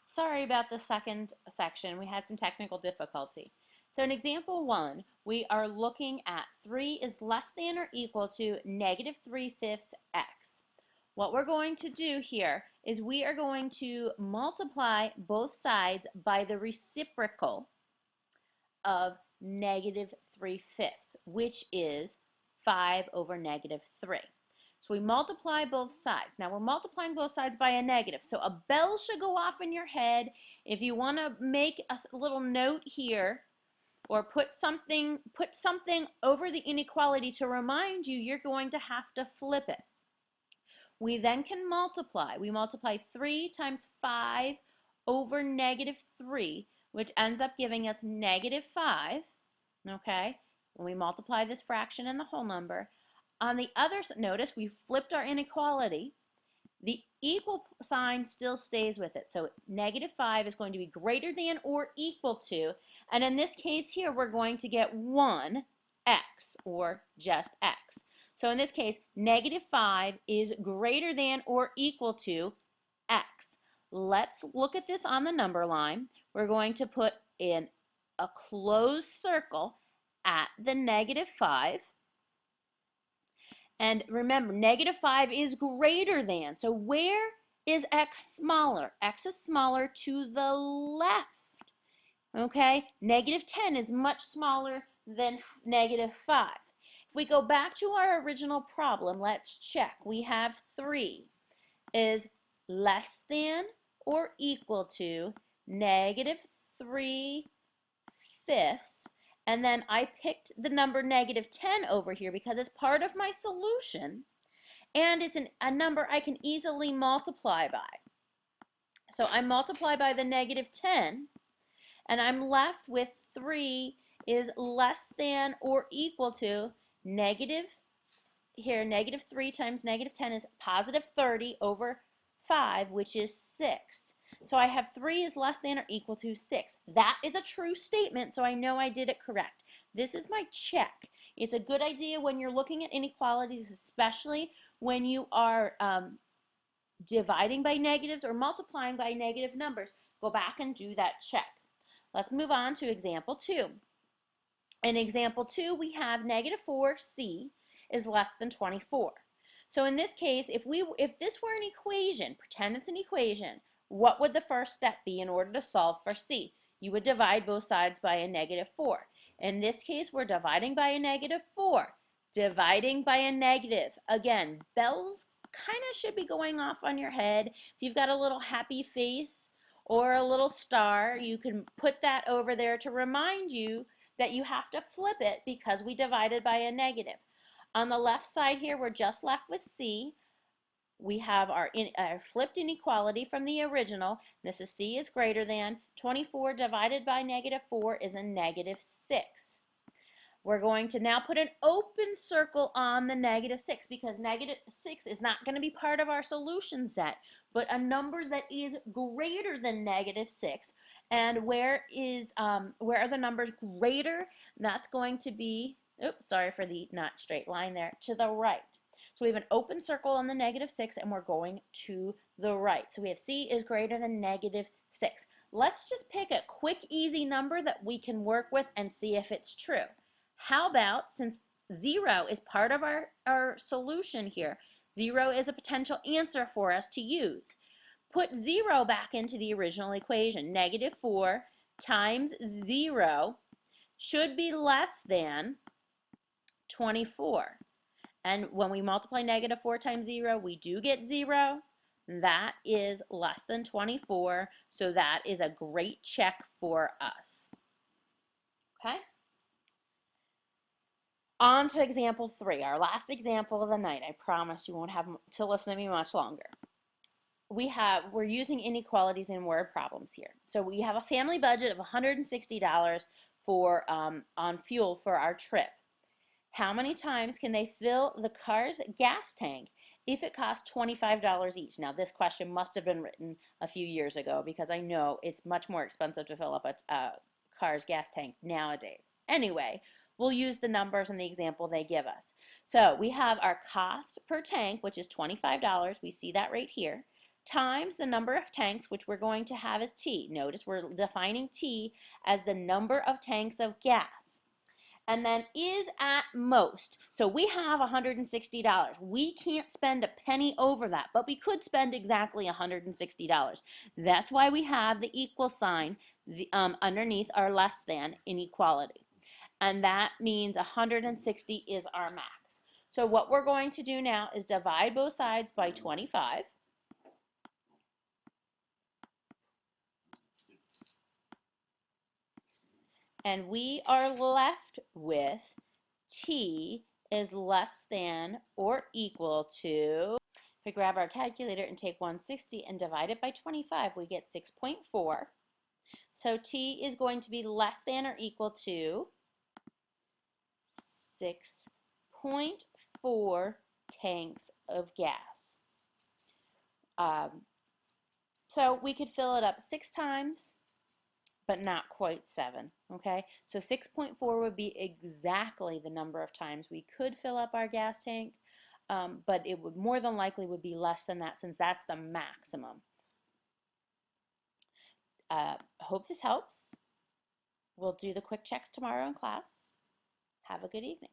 Sorry about the second section. We had some technical difficulty. So in example 1, we are looking at 3 is less than or equal to negative 3/5 x. What we're going to do here is we are going to multiply both sides by the reciprocal of negative 3/5, which is 5 over negative 3. So we multiply both sides. Now we're multiplying both sides by a negative. So a bell should go off in your head. If you want to make a little note here or put something over the inequality to remind you, you're going to have to flip it. We then can multiply. We multiply 3 times 5 over negative 3, which ends up giving us negative 5, okay? When we multiply this fraction and the whole number. On the other side, notice we flipped our inequality. The equal sign still stays with it. So negative 5 is going to be greater than or equal to, and in this case here, we're going to get 1x, or just x. So in this case, negative 5 is greater than or equal to x. Let's look at this on the number line. We're going to put in a closed circle at the negative 5. And remember, negative 5 is greater than. So where is x smaller? X is smaller to the left. Okay? Negative 10 is much smaller than negative 5. If we go back to our original problem, let's check. We have 3 is less than or equal to negative 3/5. And then I picked the number negative 10 over here because it's part of my solution, and it's a number I can easily multiply by. So I multiply by the negative 10, and I'm left with 3 is less than or equal to negative 3 times negative 10 is positive 30 over 5, which is 6. So I have 3 is less than or equal to 6. That is a true statement, so I know I did it correct. This is my check. It's a good idea when you're looking at inequalities, especially when you are dividing by negatives or multiplying by negative numbers. Go back and do that check. Let's move on to example 2. In example 2, we have negative 4c is less than 24. So in this case, if this were an equation, pretend it's an equation, what would the first step be in order to solve for c? You would divide both sides by a negative 4. In this case, we're dividing by a negative 4. Dividing by a negative. Again, bells kind of should be going off on your head. If you've got a little happy face or a little star, you can put that over there to remind you that you have to flip it because we divided by a negative. On the left side here, we're just left with c. We have our flipped inequality from the original. This is c is greater than. 24 divided by negative 4 is a negative 6. We're going to now put an open circle on the negative 6 because negative 6 is not going to be part of our solution set, but a number that is greater than negative 6. And where are the numbers greater? That's going to be, oops, sorry for the not straight line there, to the right. So we have an open circle on the negative 6, and we're going to the right. So we have c is greater than negative 6. Let's just pick a quick, easy number that we can work with and see if it's true. How about, since 0 is part of our solution here, 0 is a potential answer for us to use. Put 0 back into the original equation. Negative 4 times 0 should be less than 24. And when we multiply negative 4 times 0, we do get 0. That is less than 24, so that is a great check for us. Okay? On to example 3, our last example of the night. I promise you won't have to listen to me much longer. We're using inequalities in word problems here. So we have a family budget of $160 on fuel for our trip. How many times can they fill the car's gas tank if it costs $25 each? Now, this question must have been written a few years ago because I know it's much more expensive to fill up a car's gas tank nowadays. Anyway, we'll use the numbers in the example they give us. So we have our cost per tank, which is $25. We see that right here. times the number of tanks, which we're going to have as T. Notice we're defining T as the number of tanks of gas. And then is at most. So we have $160. We can't spend a penny over that, but we could spend exactly $160. That's why we have the equal sign underneath our less than inequality. And that means 160 is our max. So what we're going to do now is divide both sides by 25. And we are left with T is less than or equal to, if we grab our calculator and take 160 and divide it by 25, we get 6.4. So T is going to be less than or equal to 6.4 tanks of gas. So we could fill it up 6 times, but not quite 7, okay? So 6.4 would be exactly the number of times we could fill up our gas tank, but it would more than likely would be less than that since that's the maximum. Hope this helps. We'll do the quick checks tomorrow in class. Have a good evening.